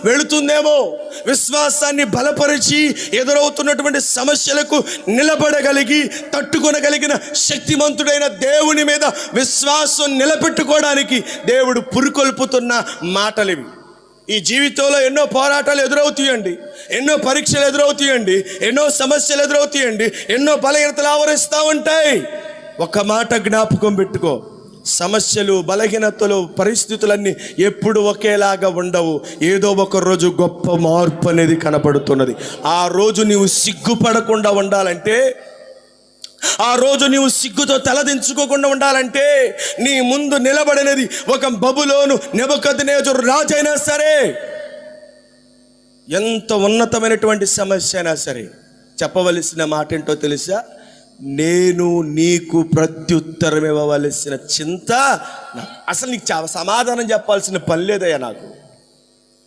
వెళుతుందేమో. విశ్వాసాన్ని బలపరిచి ఎదురవుతున్నటువంటి సమస్యలకు నిలబడగలిగి తట్టుకొనగలిగిన శక్తిమంతుడైన దేవుని మీద విశ్వాసం నిలబెట్టుకోవడానికి దేవుడు పురికొల్పుతున్న మాటలివి. ఈ జీవితంలో ఎన్నో పోరాటాలు ఎదురవుతాయండి, ఎన్నో పరీక్షలు ఎదురవుతాయండి, ఎన్నో సమస్యలు ఎదురవుతాయండి, ఎన్నో బలహీనతలు ఆవరిస్తూ ఉంటాయి. ఒక మాట జ్ఞాపకం పెట్టుకో, సమస్యలు, బలహీనతలు, పరిస్థితులన్నీ ఎప్పుడు ఒకేలాగా ఉండవు. ఏదో ఒక రోజు గొప్ప మార్పు అనేది కనపడుతున్నది. ఆ రోజు నీవు సిగ్గుపడకుండా ఉండాలంటే, ఆ రోజు నీవు సిగ్గుతో తలదించుకోకుండా ఉండాలంటే, నీ ముందు నిలబడినది ఒక బబులోను నెబుకద్నెజరు రాజైనా సరే, ఎంత ఉన్నతమైనటువంటి సమస్య అయినా సరే చెప్పవలసిన మాట ఏంటో తెలుసా? నేను నీకు ప్రత్యుత్తరం ఇవ్వవలసిన చింత నాకు. అసలు నీకు సమాధానం చెప్పాల్సిన పని లేదయ్యా నాకు.